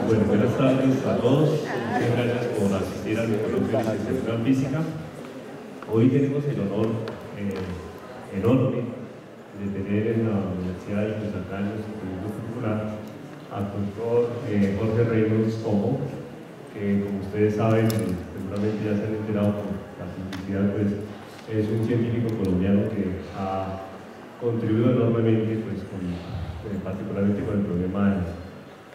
Bueno, buenas tardes a todos. Muchas gracias por asistir al coloquio de licenciatura en física. Hoy tenemos el honor enorme de tener en la Universidad de Acá, en nuestro Instituto Popular, al doctor Jorge Reynolds Pombo, que, como ustedes saben, seguramente ya se han enterado por la publicidad, pues es un científico colombiano que ha contribuido enormemente, pues, particularmente con el problema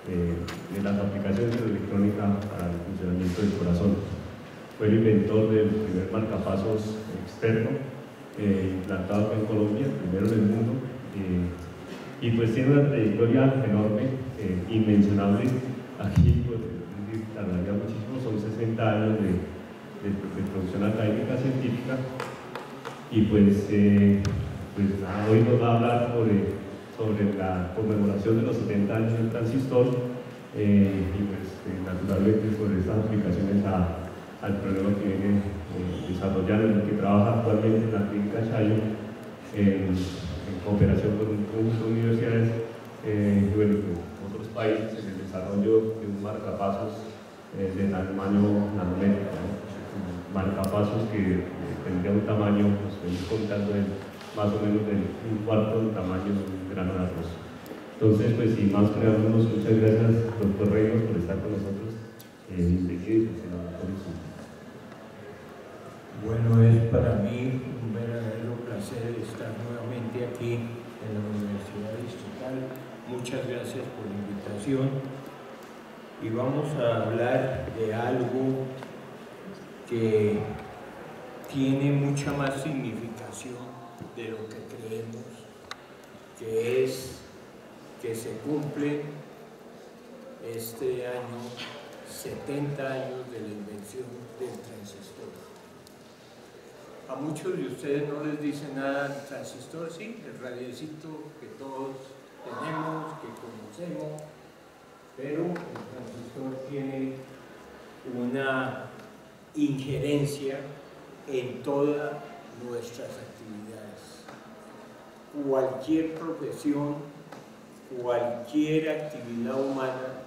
de las aplicaciones de la electrónica para el funcionamiento del corazón. Fue el inventor del primer marcapasos externo implantado acá en Colombia, el primero en el mundo, y pues tiene una trayectoria enorme, inmencionable. Aquí pues, tardaría muchísimo, son 60 años de producción académica científica, y pues nada, hoy nos va a hablar sobre la conmemoración de los 70 años del transistor, y pues naturalmente sobre estas aplicaciones al problema que viene desarrollando, en el que trabaja actualmente en la clínica Chayo, en cooperación con un conjunto de universidades y bueno, con otros países, en el desarrollo de un marcapasos de tamaño nanométrico, ¿no? Marcapasos que tendría un tamaño, pues estoy contando, más o menos un cuarto del tamaño de un grano de arroz. Entonces, pues sin más preámbulos, muchas gracias, doctor Reynolds, por estar con nosotros. Bienvenido y pues, en la comisión. Bueno, es para mí un verdadero placer estar nuevamente aquí en la Universidad Distrital. Muchas gracias por la invitación. Y vamos a hablar de algo que tiene mucha más significación de lo que creemos, que es que se cumplen este año 70 años de la invención del transistor. A muchos de ustedes no les dice nada el transistor, sí, el radiecito que todos tenemos, que conocemos, pero el transistor tiene una injerencia en todas nuestras actividades. Cualquier profesión, cualquier actividad humana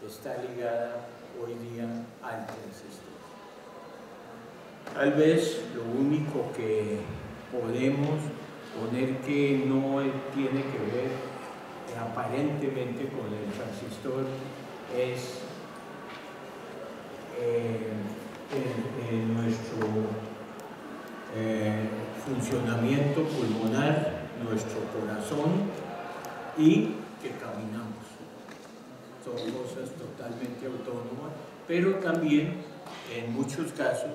está ligada hoy día al transistor. Tal vez lo único que podemos poner que no tiene que ver aparentemente con el transistor es nuestro funcionamiento pulmonar, nuestro corazón y que caminamos. Son cosas totalmente autónomas, pero también en muchos casos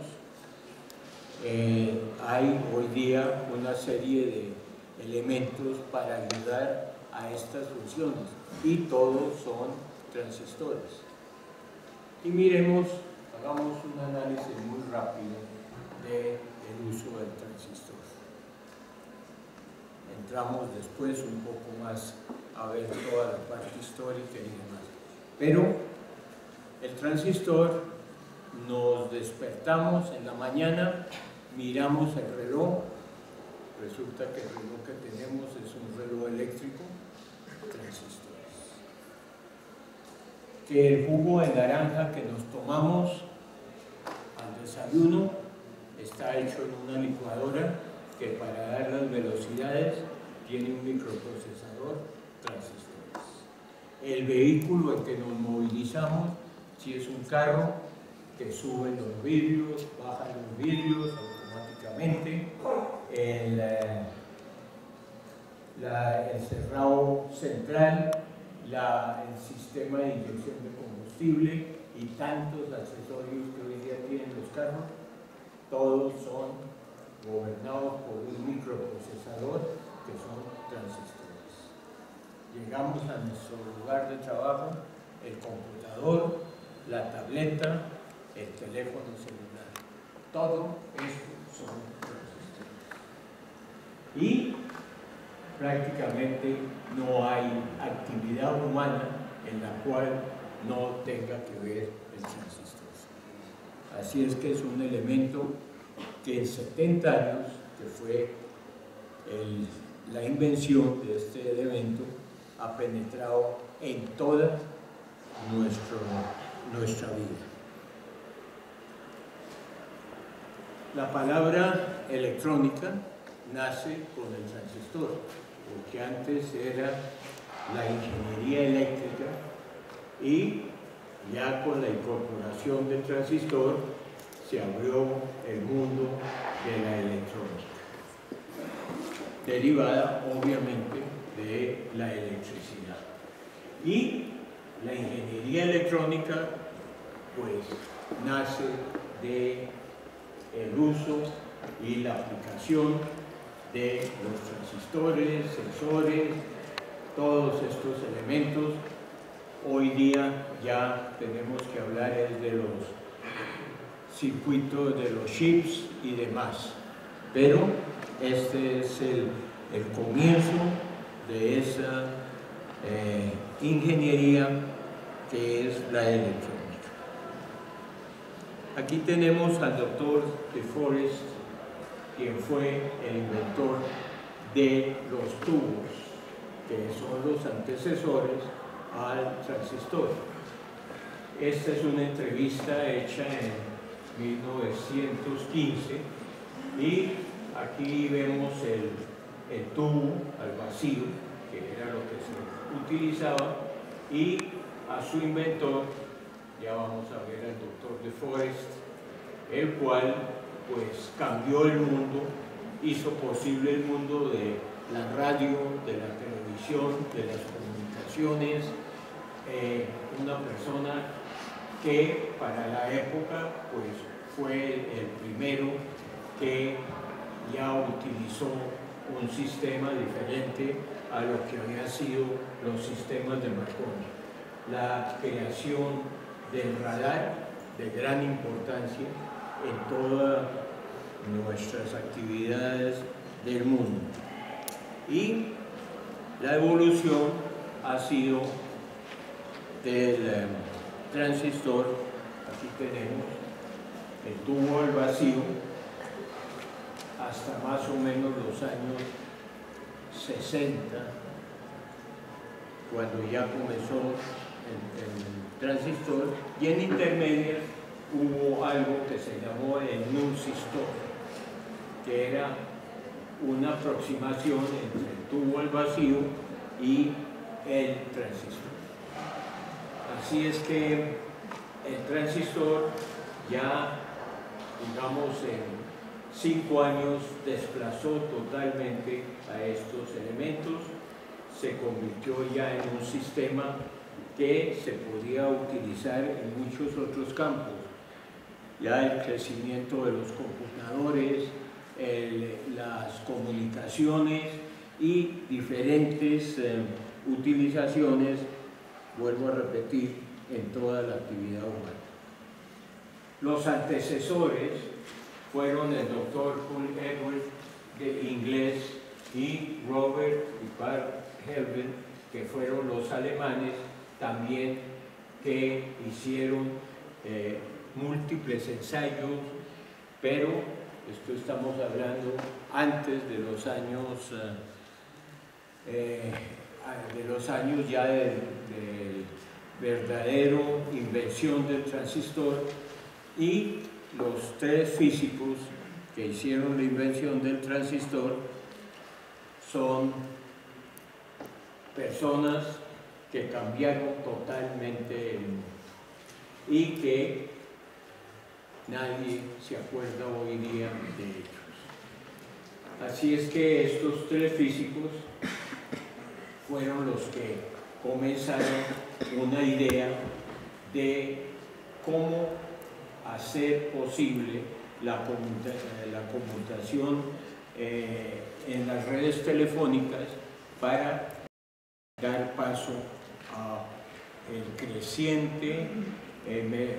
hay hoy día una serie de elementos para ayudar a estas funciones y todos son transistores. Y miremos, hagamos un análisis muy rápido del uso del transistor. Entramos después un poco más a ver toda la parte histórica y demás. Pero el transistor, nos despertamos en la mañana, miramos el reloj, resulta que el reloj que tenemos es un reloj eléctrico, transistores. Que el jugo de naranja que nos tomamos al desayuno está hecho en una licuadora que para dar las velocidades tiene un microprocesador, transistores. El vehículo en que nos movilizamos, si es un carro, que suben los vidrios, bajan los vidrios automáticamente, el cerrado central, el sistema de inyección de combustible y tantos accesorios que hoy día tienen los carros, todos son gobernados por un microprocesador que son transistores. Llegamos a nuestro lugar de trabajo, el computador, la tableta, el teléfono celular. Todo esto son transistores. Y prácticamente no hay actividad humana en la cual no tenga que ver el transistor. Así es que es un elemento que en 70 años, que fue la invención de este elemento, ha penetrado en toda nuestra vida. La palabra electrónica nace con el transistor, porque antes era la ingeniería eléctrica y ya con la incorporación del transistor se abrió el mundo de la electrónica, derivada obviamente de la electricidad. Y la ingeniería electrónica pues nace de el uso y la aplicación de los transistores, sensores, todos estos elementos. Hoy día ya tenemos que hablar de los circuitos, de los chips y demás, pero este es el comienzo de esa ingeniería que es la electrónica. Aquí tenemos al doctor de Forest, quien fue el inventor de los tubos, que son los antecesores al transistor. Esta es una entrevista hecha en 1915 y aquí vemos el tubo al vacío, que era lo que se utilizaba, y a su inventor, ya vamos a ver al doctor de Forest, el cual pues cambió el mundo, hizo posible el mundo de la radio, de la televisión, de las comunicaciones, una persona que para la época pues fue el primero que ya utilizó un sistema diferente a lo que había sido los sistemas de Marconi. La creación del radar, de gran importancia en todas nuestras actividades del mundo. Y la evolución ha sido del transistor. Aquí tenemos el tubo al vacío hasta más o menos los años 60, cuando ya comenzó el transistor, y en intermedia hubo algo que se llamó el nunsistor, que era una aproximación entre el tubo al vacío y el transistor. Así es que el transistor ya, digamos, en 5 años desplazó totalmente a estos elementos, se convirtió ya en un sistema que se podía utilizar en muchos otros campos. Ya el crecimiento de los computadores, las comunicaciones y diferentes utilizaciones, vuelvo a repetir, en toda la actividad humana. Los antecesores fueron el doctor Paul Edwards, de inglés, y Robert y Carl Helben, que fueron los alemanes también, que hicieron múltiples ensayos, pero esto estamos hablando antes de los años ya de verdadera invención del transistor, y los 3 físicos que hicieron la invención del transistor son personas que cambiaron totalmente el mundo y que nadie se acuerda hoy día de ellos. Así es que estos 3 físicos fueron los que comenzaron una idea de cómo hacer posible la conmutación en las redes telefónicas para dar paso a el creciente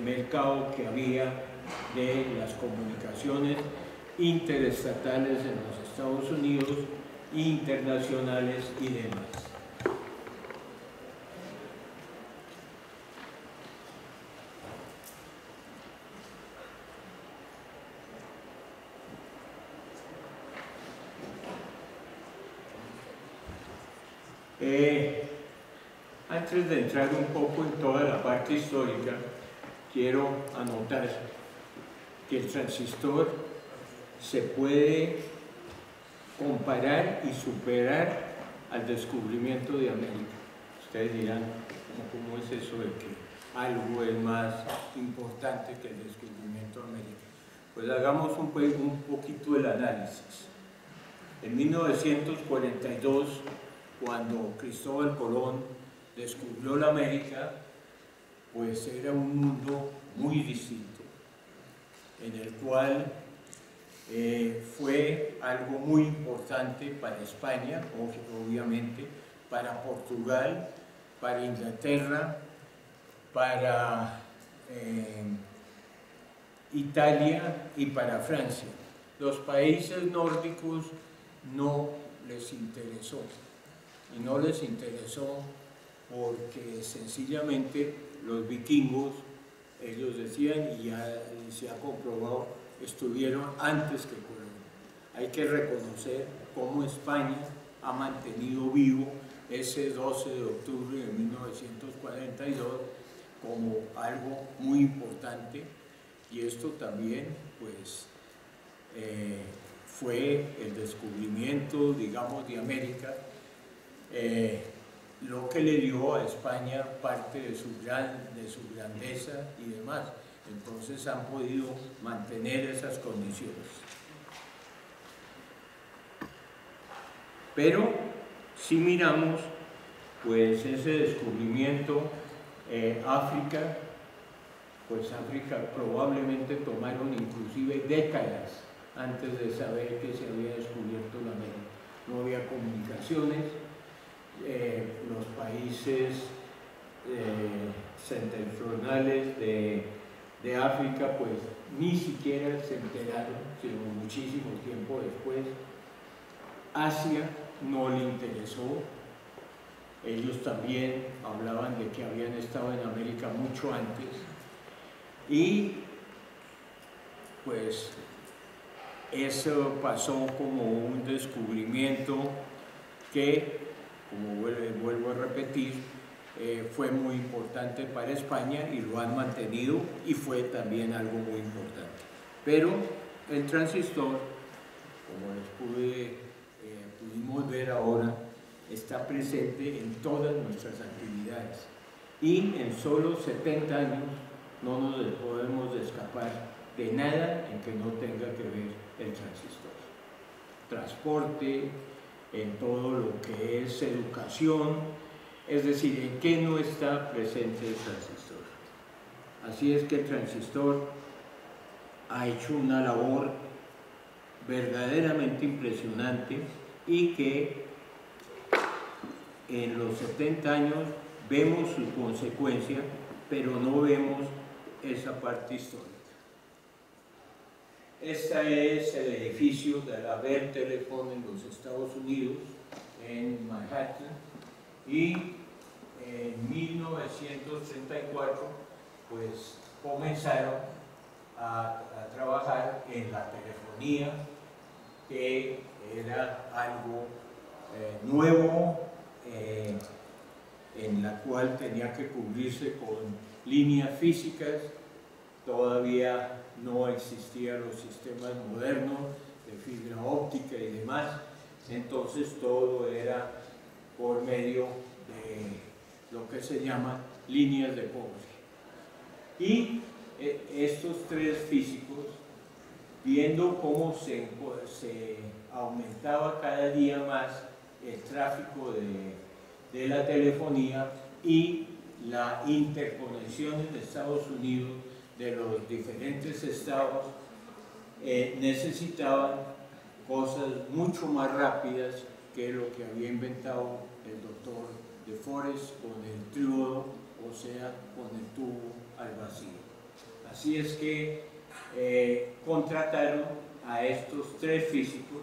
mercado que había de las comunicaciones interestatales en los Estados Unidos, internacionales y demás. Antes de entrar un poco en toda la parte histórica, quiero anotar que el transistor se puede comparar y superar al descubrimiento de América. Ustedes dirán, ¿cómo es eso de que algo es más importante que el descubrimiento de América? Pues hagamos un poquito el análisis. En 1942, cuando Cristóbal Colón descubrió la América, pues era un mundo muy distinto, en el cual fue algo muy importante para España, obviamente, para Portugal, para Inglaterra, para Italia y para Francia. Los países nórdicos no les interesó, y no les interesó porque sencillamente los vikingos, ellos decían, y ya se ha comprobado, estuvieron antes que Colón. Hay que reconocer cómo España ha mantenido vivo ese 12 de octubre de 1942 como algo muy importante, y esto también pues fue el descubrimiento, digamos, de América, lo que le dio a España parte de su grandeza y demás. Entonces han podido mantener esas condiciones. Pero si miramos pues ese descubrimiento, África, pues África probablemente tomaron inclusive décadas antes de saber que se había descubierto la América. No había comunicaciones, los países septentrionales de África pues ni siquiera se enteraron, sino muchísimo tiempo después. Asia no le interesó, ellos también hablaban de que habían estado en América mucho antes, y pues eso pasó como un descubrimiento que, como vuelvo a repetir, fue muy importante para España y lo han mantenido, y fue también algo muy importante. Pero el transistor, como pudimos ver ahora, está presente en todas nuestras actividades, y en solo 70 años no nos podemos escapar de nada en que no tenga que ver el transistor. Transporte, en todo lo que es educación, es decir, en qué no está presente el transistor. Así es que el transistor ha hecho una labor verdaderamente impresionante, y que en los 70 años vemos su consecuencia, pero no vemos esa parte histórica. Este es el edificio de la Bell Telephone en los Estados Unidos, en Manhattan, y en 1934 pues comenzaron a trabajar en la telefonía, que era algo nuevo, en la cual tenía que cubrirse con líneas físicas. Todavía no existían los sistemas modernos de fibra óptica y demás, entonces todo era por medio de lo que se llama líneas de cobre. Y estos tres físicos, viendo cómo se aumentaba cada día más el tráfico de la telefonía y la interconexión en Estados Unidos de los diferentes estados, necesitaban cosas mucho más rápidas que lo que había inventado el doctor de Forest con el triodo, o sea, con el tubo al vacío. Así es que contrataron a estos 3 físicos,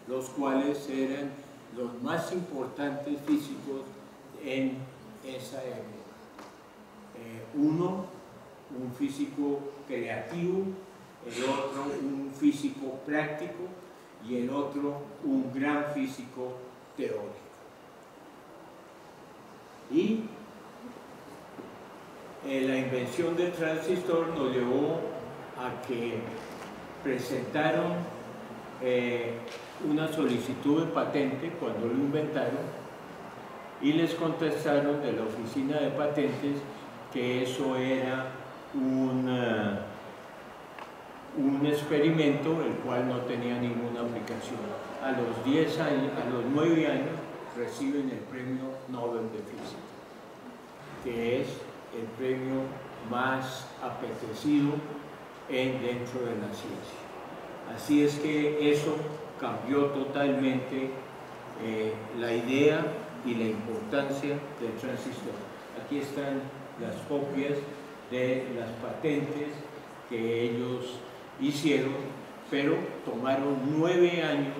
los cuales eran los más importantes físicos en esa época. Uno, un físico creativo, el otro un físico práctico y el otro un gran físico teórico. Y la invención del transistor nos llevó a que presentaron una solicitud de patente cuando lo inventaron, y les contestaron de la oficina de patentes que eso era un experimento el cual no tenía ninguna aplicación. A los 10 años, a los 9 años reciben el premio Nobel de Física, que es el premio más apetecido dentro de la ciencia. Así es que eso cambió totalmente la idea y la importancia del transistor. Aquí están las copias de las patentes que ellos hicieron, pero tomaron 9 años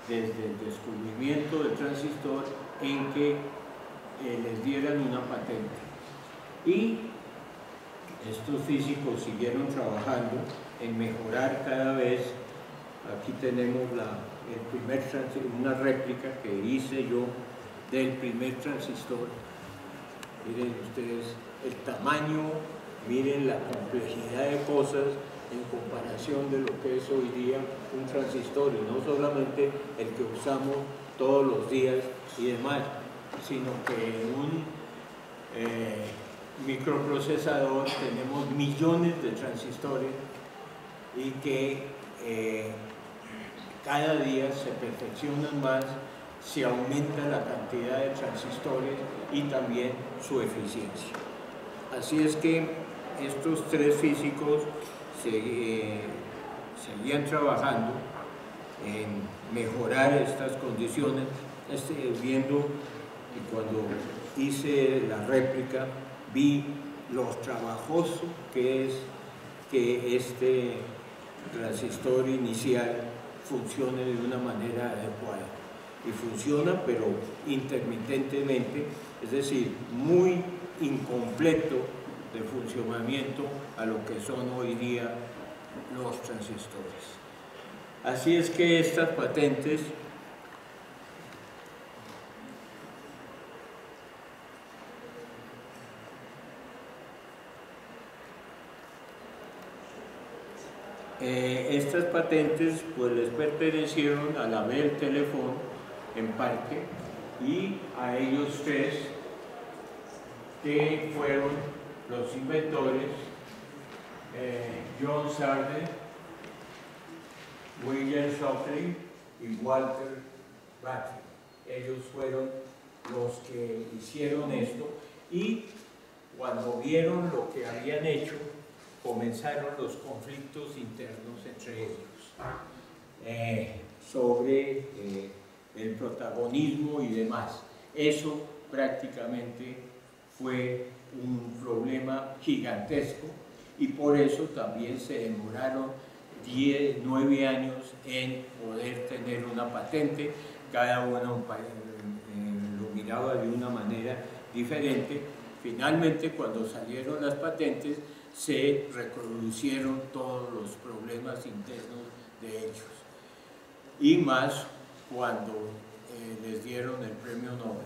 desde el descubrimiento del transistor en que les dieran una patente. Y estos físicos siguieron trabajando en mejorar cada vez. Aquí tenemos una réplica que hice yo del primer transistor. Miren ustedes el tamaño, miren la complejidad de cosas en comparación de lo que es hoy día un transistor, y no solamente el que usamos todos los días y demás, sino que en un microprocesador tenemos millones de transistores y que cada día se perfeccionan más, se aumenta la cantidad de transistores y también su eficiencia. Así es que estos 3 físicos seguían trabajando en mejorar estas condiciones, viendo, y cuando hice la réplica vi lo trabajoso que es que este transistor inicial funcione de una manera adecuada. Y funciona, pero intermitentemente, es decir, muy incompleto de funcionamiento a lo que son hoy día los transistores. Así es que estas patentes pues les pertenecieron a la Bell Telephone en parte, y a ellos 3 que fueron los inventores, John Sarden, William Shockley y Walter Batty. Ellos fueron los que hicieron esto, y cuando vieron lo que habían hecho, comenzaron los conflictos internos entre ellos sobre el protagonismo y demás. Eso prácticamente fue un problema gigantesco, y por eso también se demoraron 9 años en poder tener una patente. Cada uno lo miraba de una manera diferente. Finalmente, cuando salieron las patentes, se reconocieron todos los problemas internos de ellos, y más cuando les dieron el premio Nobel.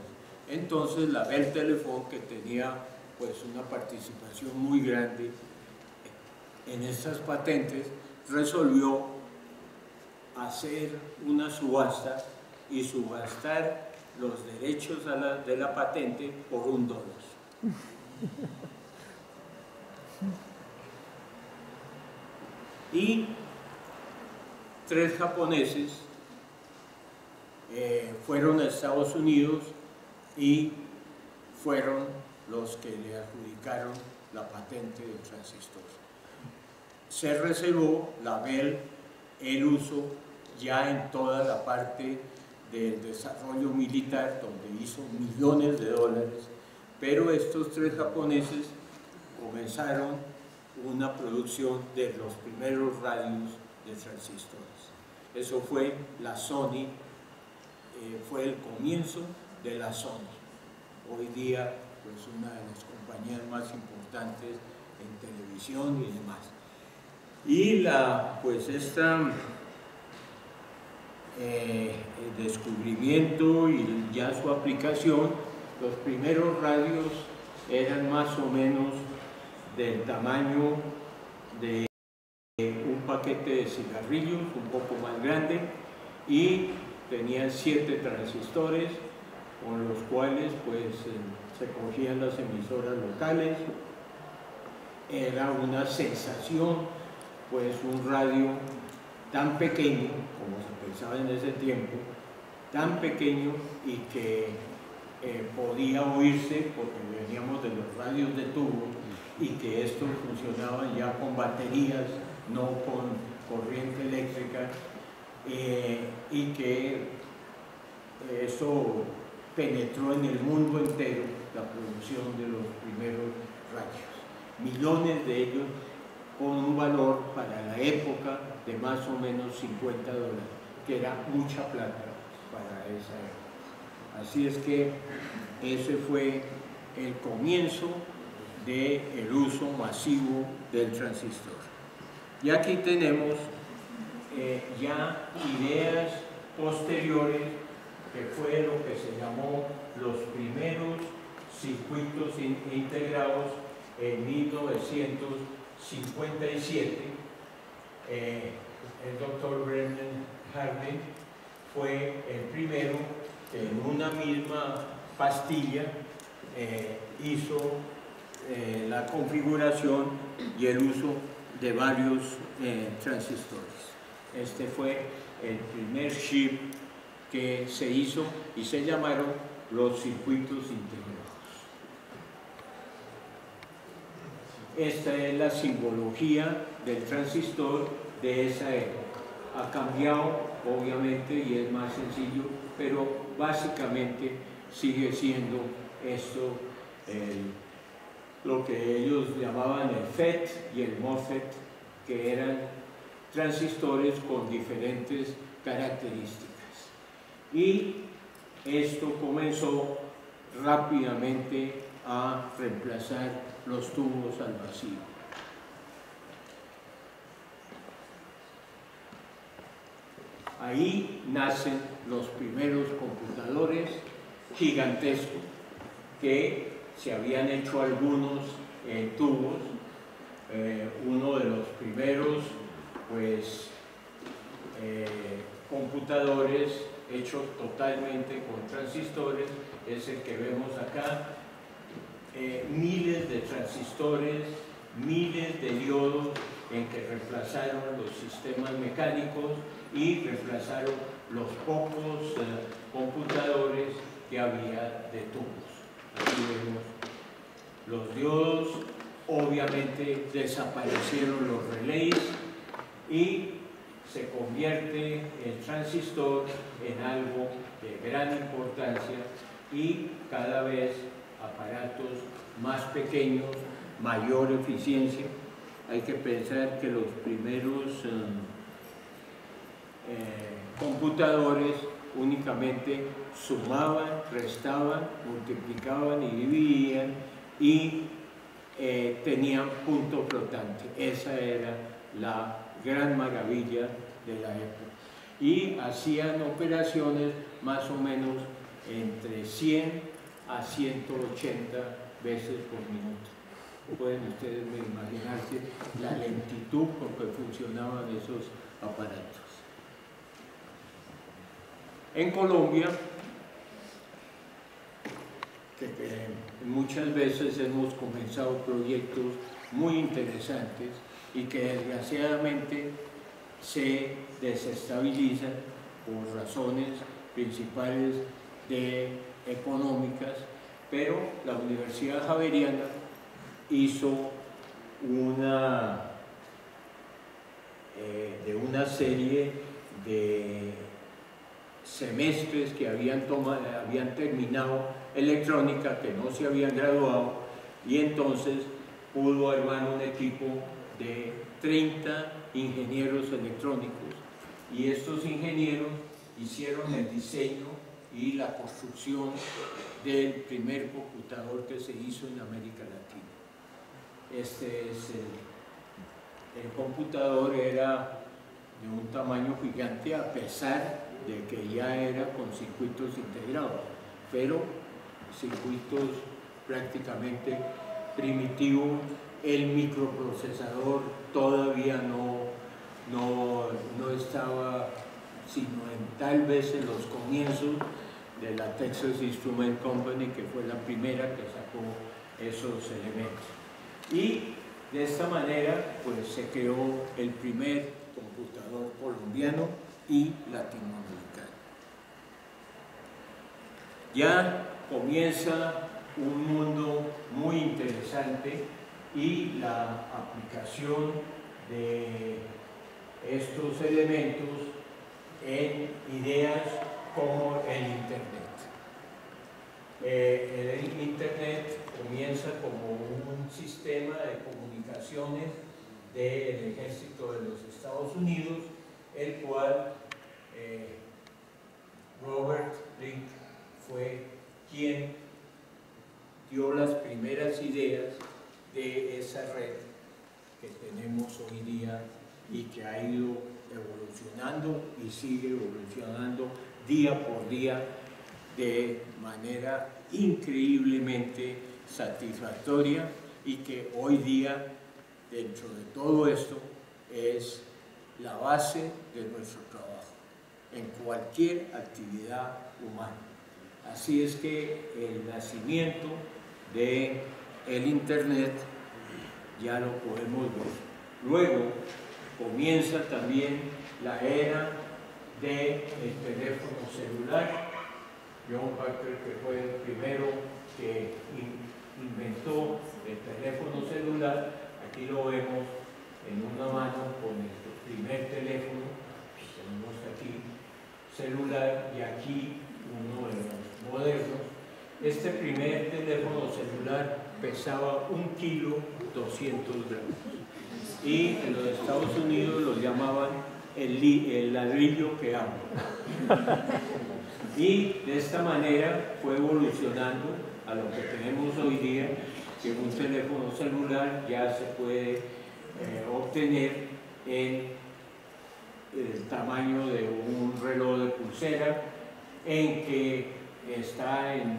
Entonces la Bell Telephone, que tenía pues una participación muy grande en estas patentes, resolvió hacer una subasta y subastar los derechos de la patente por $1. Y 3 japoneses fueron a Estados Unidos y fueron los que le adjudicaron la patente del transistor. Se reservó, la Bell el uso ya en toda la parte del desarrollo militar, donde hizo millones de dólares, pero estos tres japoneses comenzaron una producción de los primeros radios de transistores. Eso fue la Sony, fue el comienzo de la Sony. Hoy día, pues, una de las compañías más importantes en televisión y demás. Y el descubrimiento y ya su aplicación, los primeros radios eran más o menos del tamaño de un paquete de cigarrillos, un poco más grande, y tenían 7 transistores con los cuales pues se cogían las emisoras locales. Era una sensación, pues, un radio tan pequeño, como se pensaba en ese tiempo, tan pequeño y que podía oírse, porque veníamos de los radios de tubo, y que estos funcionaban ya con baterías, no con corriente eléctrica, y que eso penetró en el mundo entero la producción de los primeros radios. Millones de ellos con un valor para la época de más o menos $50, que era mucha plata para esa época. Así es que ese fue el comienzo del uso masivo del transistor. Y aquí tenemos ya ideas posteriores, que fue lo que se llamó los primeros circuitos integrados en 1957. El doctor Brennan Hartley fue el primero que en una misma pastilla hizo la configuración y el uso de varios transistores. Este fue el primer chip que se hizo y se llamaron los circuitos integrados. Esta es la simbología del transistor de esa época. Ha cambiado, obviamente, y es más sencillo, pero básicamente sigue siendo esto lo que ellos llamaban el FET y el MOSFET, que eran transistores con diferentes características. Y esto comenzó rápidamente a reemplazar los tubos al vacío. Ahí nacen los primeros computadores gigantescos, que se habían hecho algunos en tubos. Uno de los primeros, pues, computadores hechos totalmente con transistores es el que vemos acá. Miles de transistores, miles de diodos en que reemplazaron los sistemas mecánicos y reemplazaron los pocos computadores que había de tubos. Aquí vemos los diodos, obviamente desaparecieron los relays y se convierte el transistor en algo de gran importancia y cada vez aparatos más pequeños, mayor eficiencia. Hay que pensar que los primeros computadores únicamente sumaban, restaban, multiplicaban y dividían y tenían punto flotante. Esa era la gran maravilla de la época. Y hacían operaciones más o menos entre 100 a 180 veces por minuto. Pueden ustedes imaginarse la lentitud con que funcionaban esos aparatos. En Colombia, que muchas veces hemos comenzado proyectos muy interesantes y que desgraciadamente se desestabilizan por razones principales económicas, pero la Universidad Javeriana hizo una de una serie de semestres que habían terminado electrónica, que no se habían graduado, y entonces pudo armar un equipo de 30 ingenieros electrónicos, y estos ingenieros hicieron el diseño y la construcción del primer computador que se hizo en América Latina. Este es el computador, era de un tamaño gigante, a pesar de que ya era con circuitos integrados, pero circuitos prácticamente primitivos. El microprocesador todavía no estaba, sino tal vez en los comienzos de la Texas Instrument Company, que fue la primera que sacó esos elementos. Y de esta manera pues se creó el primer computador colombiano y latinoamericano. Ya comienza un mundo muy interesante y la aplicación de estos elementos en ideas como el Internet. El Internet comienza como un sistema de comunicaciones del ejército de los Estados Unidos, el cual Robert Link fue quien dio las primeras ideas de esa red que tenemos hoy día y que ha ido evolucionando y sigue evolucionando día por día de manera increíblemente satisfactoria, y que hoy día, dentro de todo esto, es la base de nuestro trabajo en cualquier actividad humana. Así es que el nacimiento del Internet ya lo podemos ver. Luego comienza también la era del teléfono celular. John Packer, que fue el primero que inventó el teléfono celular, aquí lo vemos en una mano con el primer teléfono, tenemos aquí celular, y aquí uno de los modernos. Este primer teléfono celular pesaba 1 kilo 200 gramos, y en los Estados Unidos lo llamaban el ladrillo que habla. Y de esta manera fue evolucionando a lo que tenemos hoy día, que un teléfono celular ya se puede obtener en el tamaño de un reloj de pulsera, en que está en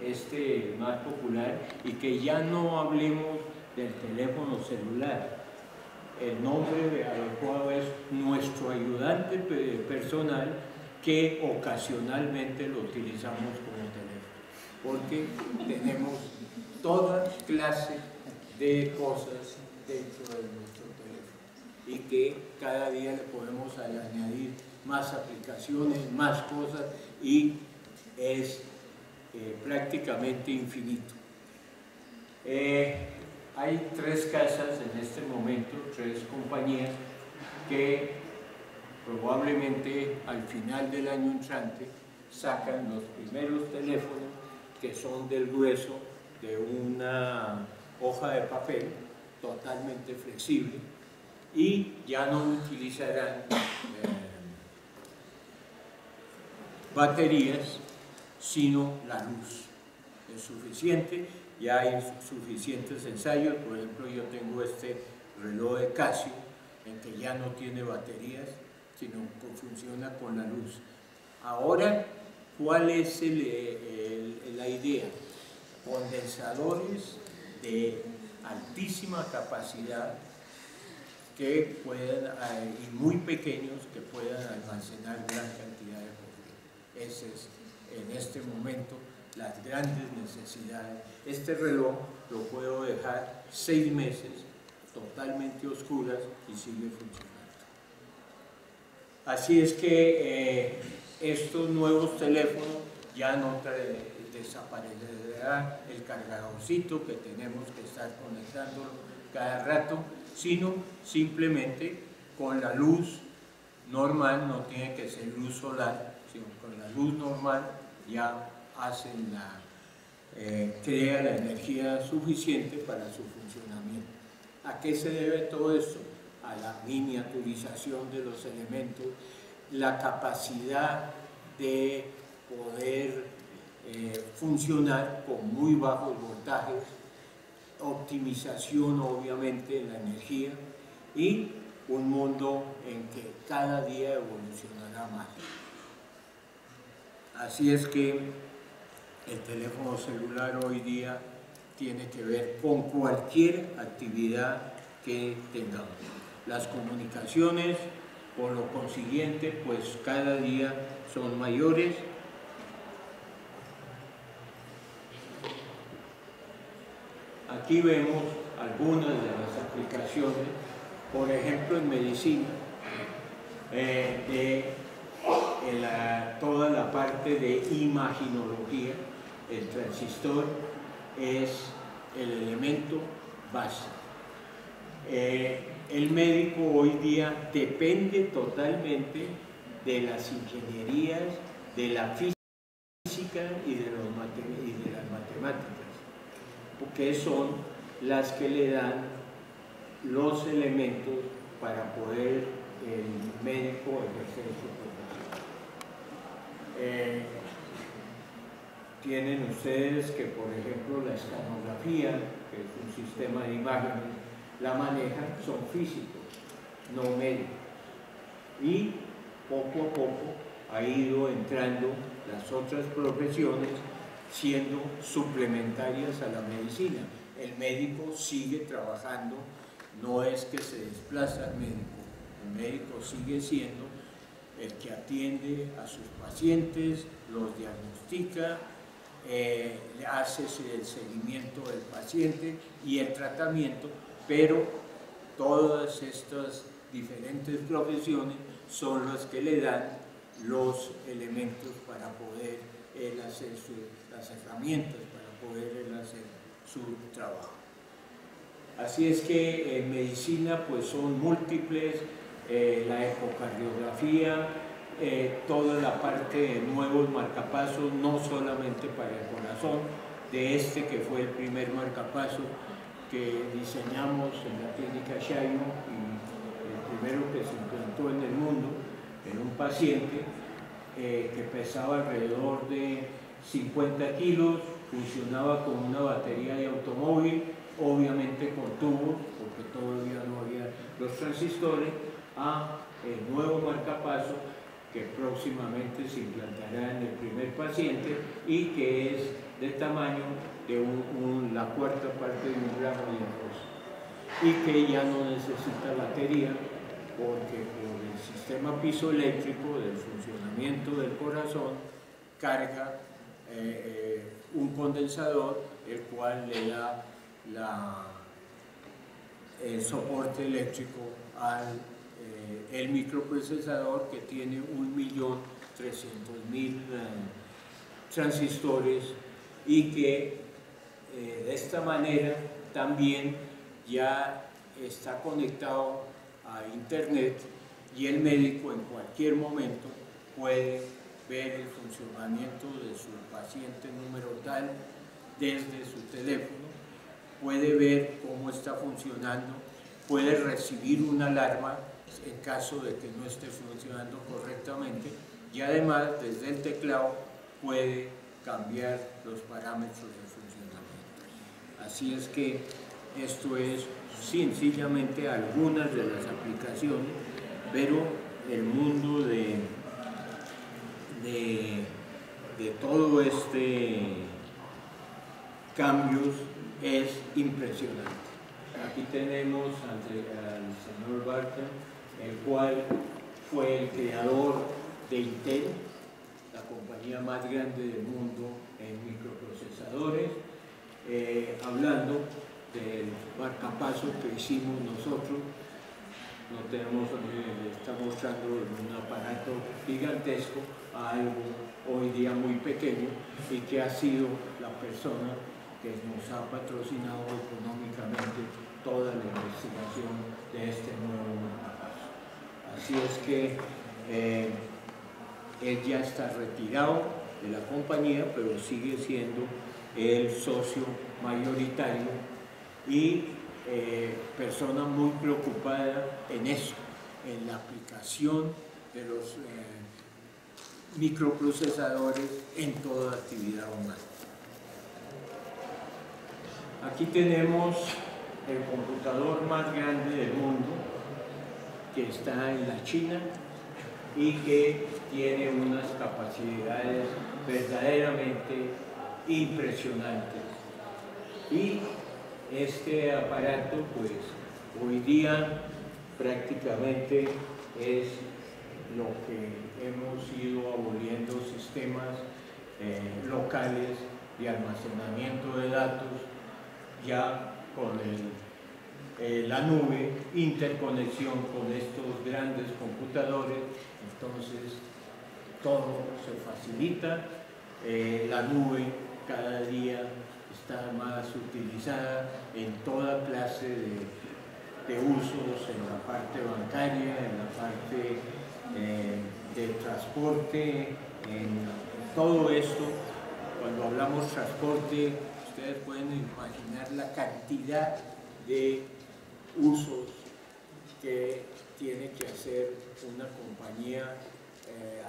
este más popular, y que ya no hablemos del teléfono celular. El nombre adecuado es nuestro ayudante personal, que ocasionalmente lo utilizamos como teléfono, porque tenemos toda clase de cosas dentro de nuestro teléfono, y que cada día le podemos añadir más aplicaciones, más cosas, y es prácticamente infinito. Hay 3 casas en este momento, 3 compañías, que probablemente al final del año entrante sacan los primeros teléfonos, que son del grueso de una hoja de papel, totalmente flexible, y ya no utilizarán baterías, sino la luz. Es suficiente, ya hay suficientes ensayos. Por ejemplo, yo tengo este reloj de Casio, en que ya no tiene baterías, sino que funciona con la luz. Ahora, ¿cuál es la idea? Condensadores de altísima capacidad que puedan, y muy pequeños, que puedan almacenar gran cantidad de corriente. Ese es en este momento las grandes necesidades. Este reloj lo puedo dejar 6 meses totalmente oscuras y sigue funcionando. Así es que estos nuevos teléfonos ya no desaparecerá el cargadorcito que tenemos que estar conectándolo cada rato, sino simplemente con la luz normal, no tiene que ser luz solar, sino con la luz normal ya hacen crea la energía suficiente para su funcionamiento. ¿A qué se debe todo esto? A la miniaturización de los elementos, la capacidad de poder funcionar con muy bajos voltajes, optimización obviamente en la energía y un mundo en que cada día evolucionará más. Así es que el teléfono celular hoy día tiene que ver con cualquier actividad que tengamos. Las comunicaciones, por lo consiguiente, pues cada día son mayores. Aquí vemos algunas de las aplicaciones, por ejemplo en medicina, toda la parte de imaginología. El transistor es el elemento base. El médico hoy día depende totalmente de las ingenierías, de la física y de las matemáticas, porque son las que le dan los elementos para poder el médico ejercer su profesión. Tienen ustedes que, por ejemplo, la escanografía, que es un sistema de imágenes, la manejan, son físicos, no médicos. Y poco a poco ha ido entrando las otras profesiones siendo suplementarias a la medicina. El médico sigue trabajando, no es que se desplaza al médico, el médico sigue siendo el que atiende a sus pacientes, los diagnostica, hace el seguimiento del paciente y el tratamiento, pero todas estas diferentes profesiones son las que le dan los elementos para poder él hacer las herramientas para poder él hacer su trabajo. Así es que en medicina pues son múltiples, la ecocardiografía, toda la parte de nuevos marcapasos, no solamente para el corazón, de que fue el primer marcapaso que diseñamos en la clínica Chayo y el primero que se implantó en el mundo en un paciente que pesaba alrededor de 50 kilos, funcionaba con una batería de automóvil, obviamente con tubos, porque todavía no había los transistores, a el nuevo marcapaso que próximamente se implantará en el primer paciente y que es del tamaño de la cuarta parte de un gramo de arroz y que ya no necesita batería porque por el sistema piezoeléctrico del funcionamiento del corazón carga un condensador el cual le da el soporte eléctrico al el microprocesador que tiene 1.300.000 transistores y que de esta manera también ya está conectado a internet y el médico en cualquier momento puede ver el funcionamiento de su paciente número tal desde su teléfono, puede ver cómo está funcionando, puede recibir una alarma en caso de que no esté funcionando correctamente y además desde el teclado puede cambiar los parámetros de funcionamiento. Así es que esto es sencillamente algunas de las aplicaciones, pero el mundo de todo cambios es impresionante. Aquí tenemos al señor Barton, el cual fue el creador de Intel, la compañía más grande del mundo en microprocesadores, hablando del marcapaso que hicimos nosotros. No tenemos, está mostrando un aparato gigantesco a algo hoy día muy pequeño y que ha sido la persona que nos ha patrocinado económicamente toda la investigación de este nuevo marcapaso. Así es que él ya está retirado de la compañía, pero sigue siendo el socio mayoritario y persona muy preocupada en eso, en la aplicación de los microprocesadores en toda actividad humana. Aquí tenemos el computador más grande del mundo, que está en la China y que tiene unas capacidades verdaderamente impresionantes. Y este aparato, pues, hoy día prácticamente es lo que hemos ido aboliendo, sistemas locales de almacenamiento de datos, ya con la nube, interconexión con estos grandes computadores. Entonces todo se facilita, la nube cada día está más utilizada en toda clase de usos, en la parte bancaria, en la parte de transporte, en todo esto. Cuando hablamos transporte, ustedes pueden imaginar la cantidad de usos que tiene que hacer una compañía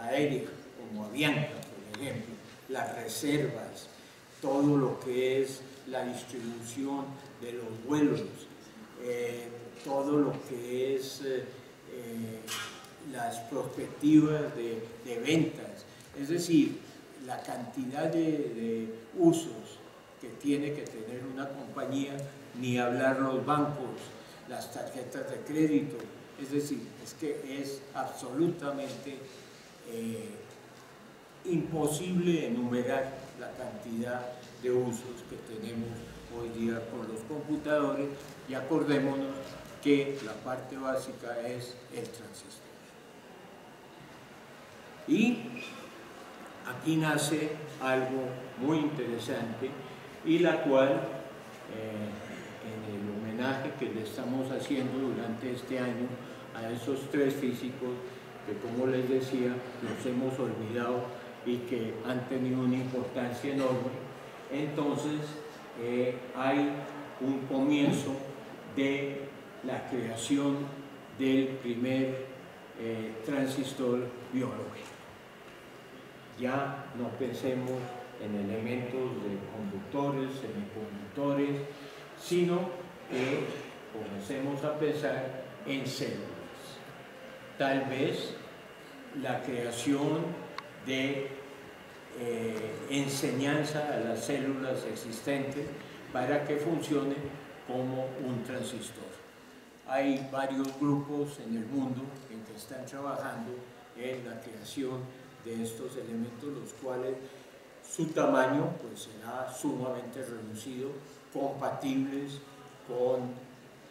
aérea como Avianca, por ejemplo, las reservas, todo lo que es la distribución de los vuelos, todo lo que es las perspectivas de ventas, es decir, la cantidad de usos que tiene que tener una compañía, ni hablar los bancos, las tarjetas de crédito, es decir, es que es absolutamente imposible enumerar la cantidad de usos que tenemos hoy día con los computadores, y acordémonos que la parte básica es el transistor. Y aquí nace algo muy interesante, y la cual en el homenaje que le estamos haciendo durante este año a esos tres físicos que, como les decía, nos hemos olvidado y que han tenido una importancia enorme, entonces hay un comienzo de la creación del primer transistor biológico. Ya no pensemos en elementos de conductores, semiconductores, sino que comencemos a pensar en células. Tal vez la creación de enseñanza a las células existentes para que funcionen como un transistor. Hay varios grupos en el mundo en que están trabajando en la creación de estos elementos, los cuales su tamaño pues será sumamente reducido, compatibles con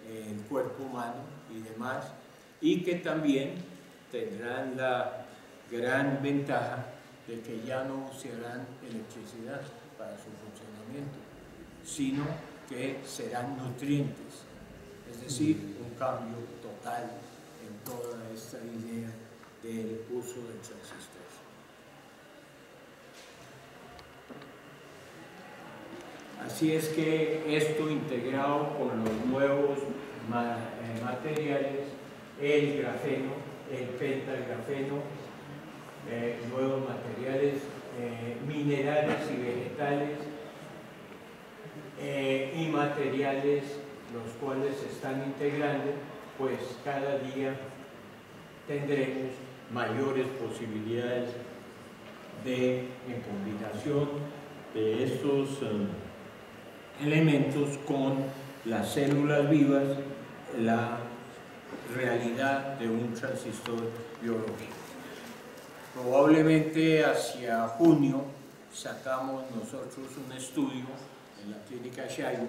el cuerpo humano y demás, y que también tendrán la gran ventaja de que ya no usarán electricidad para su funcionamiento, sino que serán nutrientes, es decir, un cambio total en toda esta idea del uso del transistor. Así es que esto, integrado con los nuevos materiales, el grafeno, el pentagrafeno, nuevos materiales minerales y vegetales y materiales los cuales se están integrando, pues cada día tendremos mayores posibilidades de, en combinación de estos elementos con las células vivas, la realidad de un transistor biológico. Probablemente hacia junio sacamos nosotros un estudio en la clínica Chayo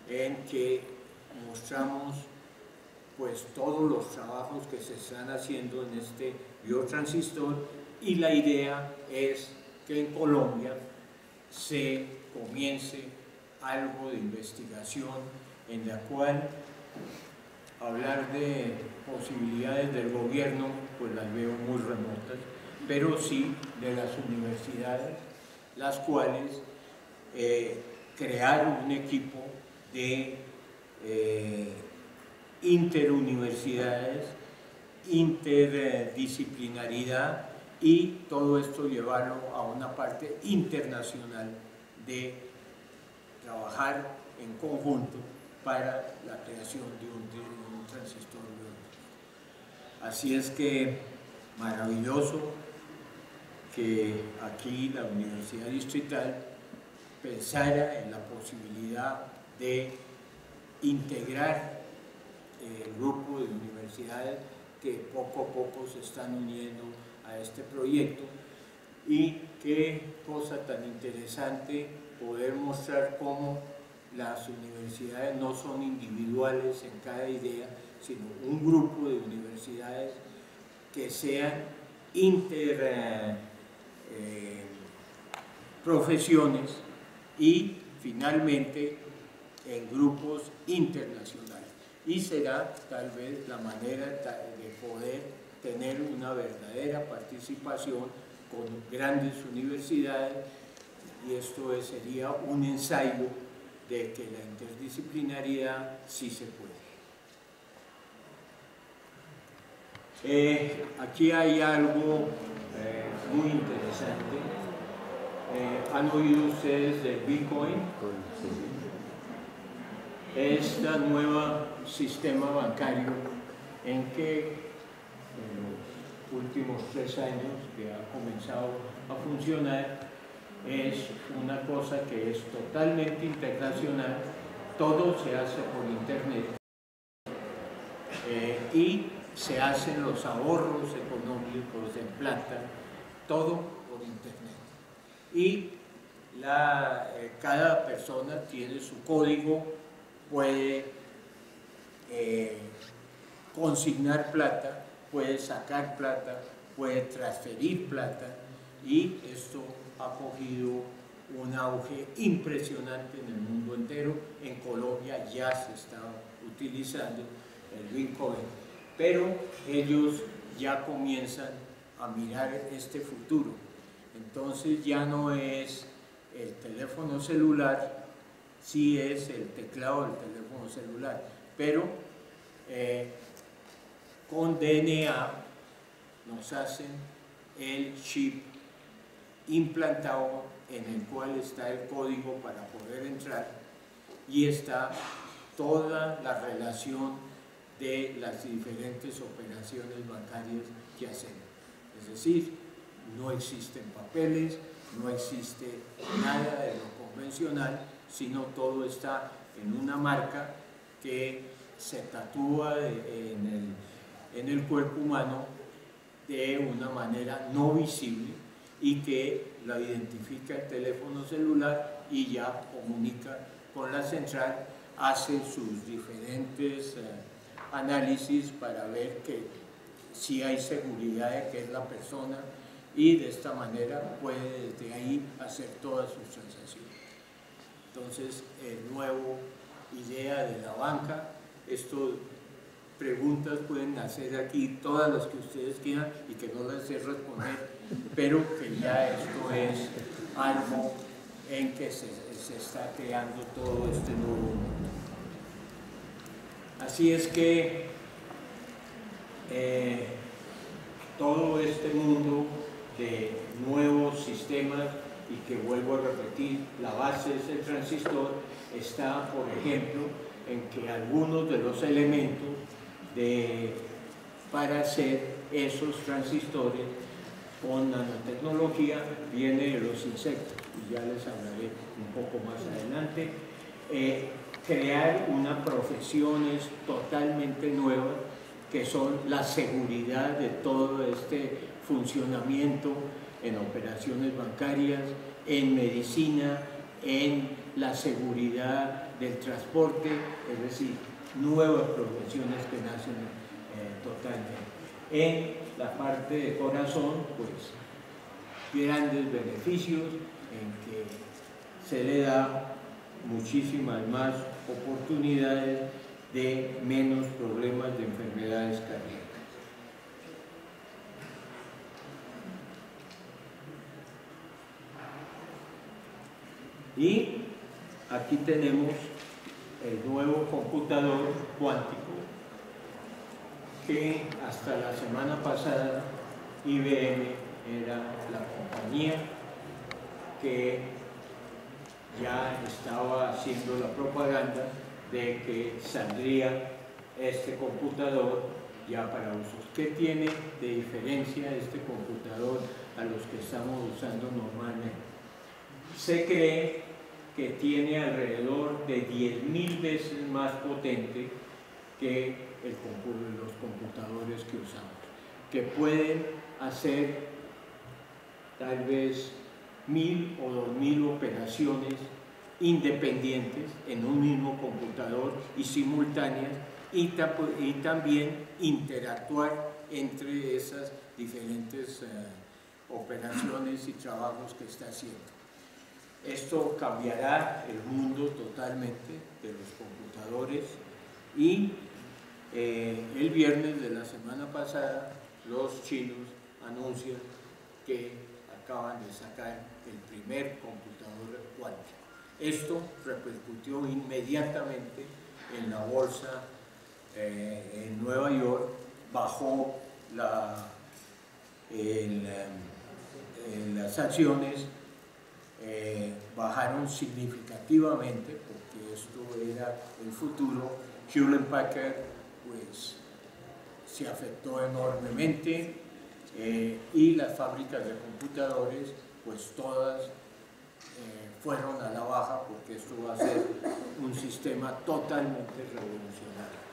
en que mostramos pues todos los trabajos que se están haciendo en este biotransistor, y la idea es que en Colombia se comience algo de investigación en la cual hablar de posibilidades del gobierno, pues las veo muy remotas, pero sí de las universidades, las cuales crear un equipo de interuniversidades, interdisciplinaridad y todo esto llevarlo a una parte internacional de trabajar en conjunto para la creación de un transistor biológico. Así es que maravilloso que aquí la Universidad Distrital pensara en la posibilidad de integrar el grupo de universidades que poco a poco se están uniendo a este proyecto, y qué cosa tan interesante poder mostrar cómo las universidades no son individuales en cada idea, sino un grupo de universidades que sean interprofesiones y finalmente en grupos internacionales. Y será tal vez la manera de poder tener una verdadera participación con grandes universidades, y esto sería un ensayo de que la interdisciplinariedad sí se puede. Aquí hay algo muy interesante. ¿Han oído ustedes del Bitcoin? Este nuevo sistema bancario en que en los últimos 3 años que ha comenzado a funcionar es una cosa que es totalmente internacional, todo se hace por internet y se hacen los ahorros económicos en plata, todo por internet. Y cada persona tiene su código, puede consignar plata, puede sacar plata, puede transferir plata, y esto ha cogido un auge impresionante en el mundo entero. En Colombia ya se está utilizando el Bitcoin, pero ellos ya comienzan a mirar este futuro. Entonces ya no es el teléfono celular, sí es el teclado del teléfono celular, pero con DNA nos hacen el chip implantado en el cual está el código para poder entrar, y está toda la relación de las diferentes operaciones bancarias que hacemos. Es decir, no existen papeles, no existe nada de lo convencional, sino todo está en una marca que se tatúa en el cuerpo humano de una manera no visible, y que la identifica el teléfono celular y ya comunica con la central, hace sus diferentes análisis para ver que si hay seguridad de que es la persona, y de esta manera puede desde ahí hacer todas sus transacciones. Entonces, nuevo idea de la banca, preguntas pueden hacer aquí todas las que ustedes quieran y que no les sé responder, pero que ya esto es algo en que se está creando todo este nuevo mundo. Así es que todo este mundo de nuevos sistemas, y que vuelvo a repetir, la base es el transistor, está, por ejemplo, en que algunos de los elementos para hacer esos transistores con nanotecnología viene de los insectos, y ya les hablaré un poco más adelante. Crear unas profesiones totalmente nuevas, que son la seguridad de todo este funcionamiento en operaciones bancarias, en medicina, en la seguridad del transporte, es decir, nuevas profesiones que nacen totalmente. En la parte de corazón, pues, grandes beneficios en que se le da muchísimas más oportunidades de menos problemas de enfermedades cardíacas. Y aquí tenemos el nuevo computador cuántico que hasta la semana pasada IBM era la compañía que ya estaba haciendo la propaganda de que saldría este computador ya para usos. ¿Qué tiene de diferencia este computador a los que estamos usando normalmente? Se cree que tiene alrededor de 10.000 veces más potente que los computadores que usamos, que pueden hacer tal vez 1.000 o 2.000 operaciones independientes en un mismo computador y simultáneas, y también interactuar entre esas diferentes operaciones y trabajos que está haciendo. Esto cambiará el mundo totalmente de los computadores y el viernes de la semana pasada los chinos anuncian que acaban de sacar el primer computador cuántico. Esto repercutió inmediatamente en la bolsa en Nueva York, bajó las acciones, bajaron significativamente porque esto era el futuro. Hewlett Packard pues se afectó enormemente y las fábricas de computadores pues todas fueron a la baja porque esto va a ser un sistema totalmente revolucionario.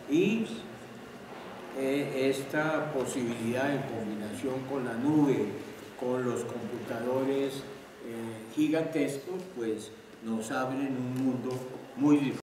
Y esta posibilidad en combinación con la nube, con los computadores gigantescos, pues nos abren un mundo muy diferente.